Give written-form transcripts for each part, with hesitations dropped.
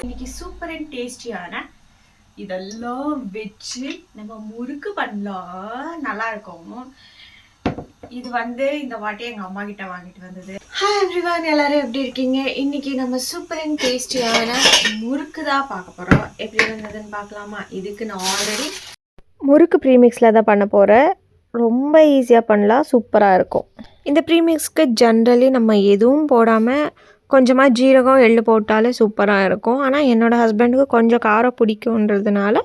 இன்னைக்கு super and டேஸ்டியான இதெல்லாம் வச்சு நம்ம முறுக்கு பண்ணலாம், நல்லா இருக்கும். இது இந்த வாட்டி எங்க அம்மா கிட்ட வாங்கிட்டு வந்தது. ஹாய் எவ்ரிவன், எல்லாரும் எப்படி இருக்கீங்க? இன்னைக்கு நம்ம சூப்பர் அண்ட் டேஸ்டியான முறுக்கு தான் பார்க்க போறோம். எப்படி வந்ததுன்னு பார்க்கலாமா? இதுக்கு நான் ஆல்ரெடி முறுக்கு ப்ரீமிக்ஸில் தான் பண்ண போகிறேன். ரொம்ப ஈஸியாக பண்ணலாம், சூப்பராக இருக்கும். இந்த ப்ரீமிக்ஸ்க்கு ஜென்ரலி நம்ம எதுவும் போடாமல் கொஞ்சமாக ஜீரகம் எள்ளு போட்டாலே சூப்பராக இருக்கும். ஆனால் என்னோடய ஹஸ்பண்டுக்கு கொஞ்சம் காரம் பிடிக்குன்றதுனால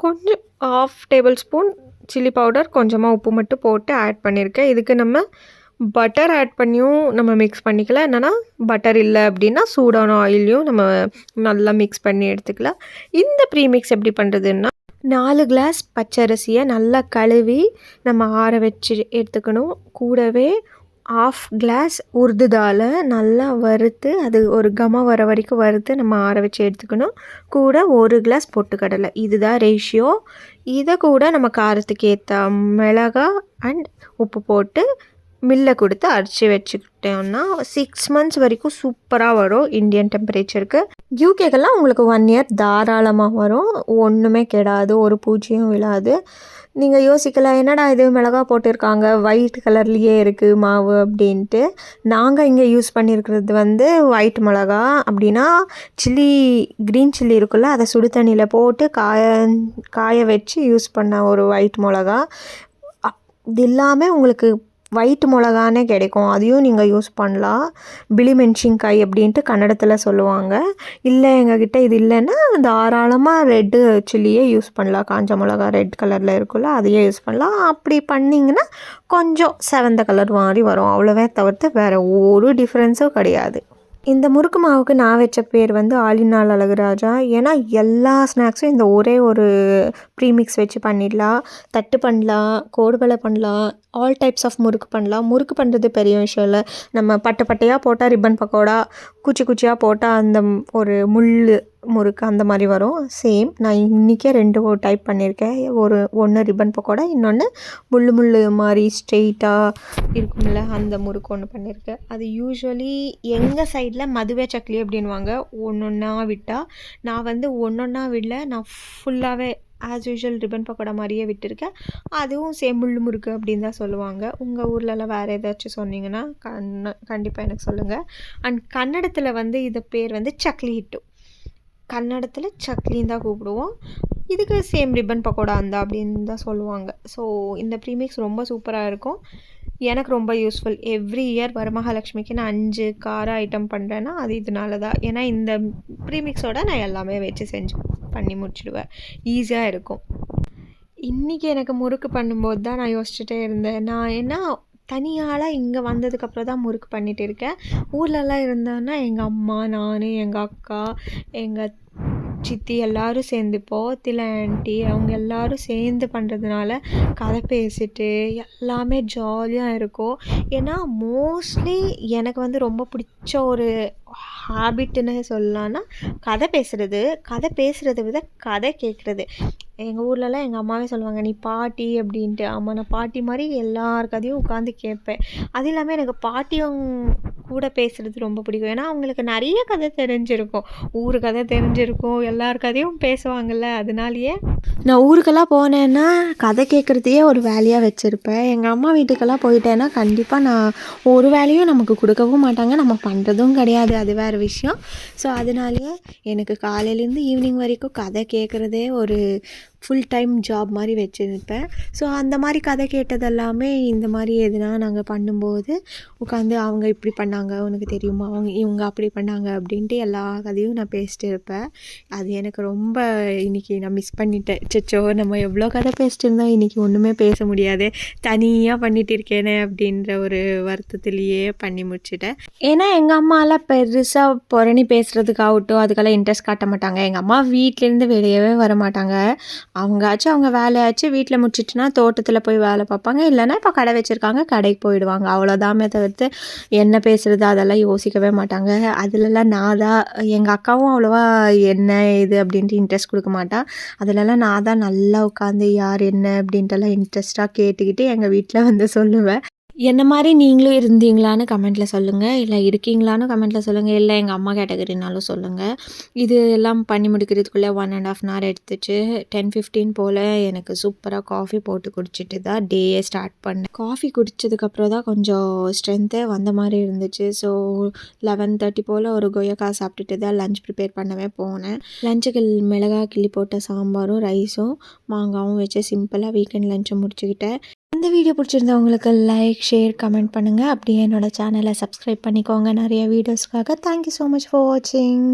கொஞ்சம் 1/2 டேபிள் ஸ்பூன் சில்லி பவுடர், கொஞ்சமாக உப்பு மட்டும் போட்டு ஆட் பண்ணியிருக்கேன். இதுக்கு நம்ம பட்டர் ஆட் பண்ணியும் நம்ம மிக்ஸ் பண்ணிக்கலாம். என்னென்னா பட்டர் இல்லை அப்படின்னா சூடான ஆயிலையும் நம்ம நல்லா மிக்ஸ் பண்ணி எடுத்துக்கலாம். இந்த ப்ரீமிக்ஸ் எப்படி பண்ணுறதுன்னா, 4 கிளாஸ் பச்சரிசியை நல்லா கழுவி நம்ம ஆற வச்சு எடுத்துக்கணும். கூடவே 1/2 கிளாஸ் உருது தாலை நல்லா வறுத்து, அது ஒரு கம வர வரைக்கும் வறுத்து நம்ம ஆற வச்சு எடுத்துக்கணும். கூட 1 கிளாஸ் பொட்டுக்கடலை, இதுதான் ரேஷியோ. இதை கூட நம்ம காரத்துக்கு ஏற்ற மிளகா அண்ட் உப்பு போட்டு மில்லை கொடுத்து அரைச்சி வச்சுக்கிட்டோம்னா 6 மந்த்ஸ் வரைக்கும் சூப்பராக வரும். இந்தியன் டெம்பரேச்சருக்கு. யூகேக்கெல்லாம் உங்களுக்கு 1 இயர் தாராளமாக வரும். ஒன்றுமே கெடாது, ஒரு பூச்சியும் விழாது. நீங்கள் யோசிக்கலாம், என்னடா இது மிளகா போட்டிருக்காங்க, ஒயிட் கலர்லேயே இருக்குது மாவு அப்படின்ட்டு. நாங்கள் இங்கே யூஸ் பண்ணியிருக்கிறது ஒயிட் மிளகா. அப்படின்னா சில்லி, க்ரீன் சில்லி இருக்குல்ல, அதை சுடு தண்ணியில் போட்டு காய வச்சு யூஸ் பண்ண ஒரு ஒயிட் மிளகா. இது இல்லாமல் உங்களுக்கு ஒயிட் மிளகானே கிடைக்கும், அதையும் நீங்கள் யூஸ் பண்ணலாம். பிளி மென்ஷின்காய் அப்படின்ட்டு கன்னடத்தில் சொல்லுவாங்க. இல்லை எங்ககிட்ட இது இல்லைன்னா தாராளமாக ரெட்டு சில்லியே யூஸ் பண்ணலாம். காஞ்ச மிளகா ரெட் கலரில் இருக்குல்ல, அதையே யூஸ் பண்ணலாம். அப்படி பண்ணிங்கன்னா கொஞ்சம் செவந்த கலர் மாதிரி வரும், அவ்வளோவே தவிர்த்து வேறு ஒரு டிஃப்ரென்ஸும் கிடையாது. இந்த முறுக்கு மாவுக்கு நான் வச்ச பேர் ஆலிநாள் அழகுராஜா. ஏன்னா எல்லா ஸ்நாக்ஸும் இந்த ஒரே ஒரு ப்ரீமிக்ஸ் வச்சு பண்ணிடலாம். தட்டு பண்ணலாம், கோடுபலை பண்ணலாம், ஆல் டைப்ஸ் ஆஃப் முறுக்கு பண்ணலாம். முறுக்கு பண்ணுறது பெரிய விஷயம் இல்லை. நம்ம பட்டை பட்டையாக போட்டால் ரிப்பன் பக்கோடா, குச்சி குச்சியாக போட்டால் அந்த ஒரு முள் முறுக்கு அந்த மாதிரி வரும். சேம் நான் இன்றைக்கே 2 டைப் பண்ணியிருக்கேன். ஒன்று ரிப்பன் பக்கோடா, இன்னொன்று முள் மாதிரி ஸ்ட்ரெயிட்டாக இருக்கும்ல, அந்த முறுக்கு ஒன்று பண்ணியிருக்கேன். அது யூஸ்வலி எங்கள் சைடில் மதுவை சக்லி அப்படின்வாங்க. ஒன்றா விட்டால் நான் ஒன்றா விடல, நான் ஃபுல்லாகவே ஆஸ் யூஷுவல் ரிப்பன் பக்கோடா மாதிரியே விட்டுருக்கேன். அதுவும் சேம் முள் முறுக்கு அப்படின்னு தான் சொல்லுவாங்க. உங்கள் ஊர்லலாம் வேறு ஏதாச்சும் சொன்னீங்கன்னா கண்டிப்பாக எனக்கு சொல்லுங்கள். அண்ட் கன்னடத்தில் இது பேர் சக்லி ஹிட்டு. கன்னடத்தில் சக்லின்னு தான் கூப்பிடுவோம். இதுக்கு சேம் ரிப்பன் பக்கோடா அப்படின்னு தான் சொல்லுவாங்க. ஸோ இந்த ப்ரீமிக்ஸ் ரொம்ப சூப்பராக இருக்கும். எனக்கு ரொம்ப யூஸ்ஃபுல். எவ்ரி இயர் வரமகாலட்சுமிக்கு நான் 5 கார ஐட்டம் பண்ணுறேன்னா அது இதனால தான். ஏன்னா இந்த ப்ரீமிக்ஸோட நான் எல்லாமே வச்சு செஞ்சு பண்ணி முடிச்சிடுவேன், ஈஸியாக இருக்கும். இன்றைக்கி எனக்கு முறுக்கு பண்ணும்போது தான் நான் யோசிச்சுட்டே இருந்தேன், நான் என்ன தனியால் இங்கே வந்ததுக்கப்புறம் தான் முறுக்கு பண்ணிகிட்டு இருக்கேன். ஊர்லலாம் இருந்தேன்னா எங்கள் அம்மா, நான், எங்கள் அக்கா, எங்கள் சித்தி எல்லோரும் சேர்ந்துப்போம். தில ஆண்டி அவங்க எல்லோரும் சேர்ந்து பண்ணுறதுனால கதை பேசிட்டு எல்லாமே ஜாலியாக இருக்கும். ஏன்னா மோஸ்ட்லி எனக்கு ரொம்ப பிடிச்ச ஒரு ஹேபிட்டுன்னு சொல்லலான்னா கதை பேசுகிறத விட கதை கேட்குறது. எங்கள் ஊர்லலாம் எங்கள் அம்மாவே சொல்லுவாங்க, நீ பாட்டி அப்படின்ட்டு. ஆமாம், நான் பாட்டி மாதிரி எல்லார் கதையும் உட்காந்து கேட்பேன். அது இல்லாமல் எனக்கு பாட்டியும் கூட பேசுகிறது ரொம்ப பிடிக்கும். ஏன்னா அவங்களுக்கு நிறைய கதை தெரிஞ்சிருக்கும், ஊர் கதை தெரிஞ்சிருக்கும், எல்லார் கதையும் பேசுவாங்கள்ல. அதனாலேயே நான் ஊருக்கெல்லாம் போனேன்னா கதை கேட்குறதையே ஒரு வேலையாக வச்சுருப்பேன். எங்கள் அம்மா வீட்டுக்கெல்லாம் போயிட்டேன்னா கண்டிப்பாக நான் ஒரு வேலையும் நமக்கு கொடுக்கவும் மாட்டாங்க, நம்ம பண்ணுறதும் கிடையாது, அது வேறு விஷயம். ஸோ அதனாலேயே எனக்கு காலையிலேருந்து ஈவினிங் வரைக்கும் கதை கேட்குறதே ஒரு ஃபுல் டைம் ஜாப் மாதிரி வச்சுருப்பேன். ஸோ அந்த மாதிரி கதை கேட்டதெல்லாமே இந்த மாதிரி எதுனா நாங்கள் பண்ணும்போது உட்காந்து அவங்க இப்படி பண்ணாங்க, உனக்கு தெரியுமா, இவங்க அப்படி பண்ணாங்க அப்படின்ட்டு எல்லா கதையும் நான் பேசிட்டு இருப்பேன். அது எனக்கு ரொம்ப இன்றைக்கி நான் மிஸ் பண்ணிட்டேன். சச்சோ, நம்ம எவ்வளோ கதை பேசிட்டு இருந்தோம், இன்றைக்கி ஒன்றுமே பேச முடியாது, தனியாக பண்ணிட்டு இருக்கேனே அப்படின்ற ஒரு வருத்தத்துலேயே பண்ணி முடிச்சிட்டேன். ஏன்னா எங்கள் அம்மாலாம் பெருசாக புரணி பேசுகிறதுக்காகட்டும் அதுக்கெல்லாம் இன்ட்ரெஸ்ட் காட்ட மாட்டாங்க. எங்கள் அம்மா வீட்டிலேருந்து வெளியவே வர மாட்டாங்க. அவங்க வேலையாச்சும் வீட்டில் முடிச்சிட்டுனா தோட்டத்தில் போய் வேலை பார்ப்பாங்க, இல்லைன்னா இப்போ கடை வச்சுருக்காங்க, கடைக்கு போயிடுவாங்க. அவ்வளோதாமே தவிர்த்து என்ன பேசுகிறது அதெல்லாம் யோசிக்கவே மாட்டாங்க. அதுலலாம் நான் தான், எங்கள் அக்காவும் அவ்வளோவா என்ன இது அப்படின்ட்டு இன்ட்ரெஸ்ட் கொடுக்க மாட்டாள். அதிலலாம் நான் தான் நல்லா உட்காந்து யார் என்ன அப்படின்ட்டுலாம் இன்ட்ரெஸ்ட்டாக கேட்டுக்கிட்டு எங்கள் வீட்டில் சொல்லுவேன். என்ன மாதிரி நீங்களும் இருந்தீங்களான்னு கமெண்ட்டில் சொல்லுங்கள், இல்லை இருக்கீங்களான்னு கமெண்ட்டில் சொல்லுங்கள், இல்லை எங்கள் அம்மா கேட்டகரினாலும் சொல்லுங்கள். இது எல்லாம் பண்ணி முடிக்கிறதுக்குள்ளே 1.5 hour எடுத்துச்சு. 10:15 போல் எனக்கு சூப்பராக காஃபி போட்டு குடிச்சிட்டு தான் டேயே ஸ்டார்ட் பண்ணேன். காஃபி குடித்ததுக்கப்புறம் தான் கொஞ்சம் ஸ்ட்ரென்த்தே வந்த மாதிரி இருந்துச்சு. ஸோ 11:30 போல் ஒரு கொய்யாக்காய் சாப்பிட்டுட்டு தான் லஞ்ச் ப்ரிப்பேர் பண்ணவே போனேன். லஞ்சுக்கு மிளகாய் கிள்ளி போட்ட சாம்பாரும் ரைஸும் மாங்காவும் வச்சு சிம்பிளாக வீக்கெண்ட் லஞ்சை முடிச்சுக்கிட்டேன். இந்த வீடியோ பிடிச்சிருந்தவங்களுக்கு லைக், ஷேர், கமெண்ட் பண்ணுங்கள். அப்படியே என்னோட சேனலை சப்ஸ்கிரைப் பண்ணிக்கோங்க நிறைய வீடியோஸ்க்காக. தேங்க்யூ ஸோ மச் ஃபார் வாட்சிங்.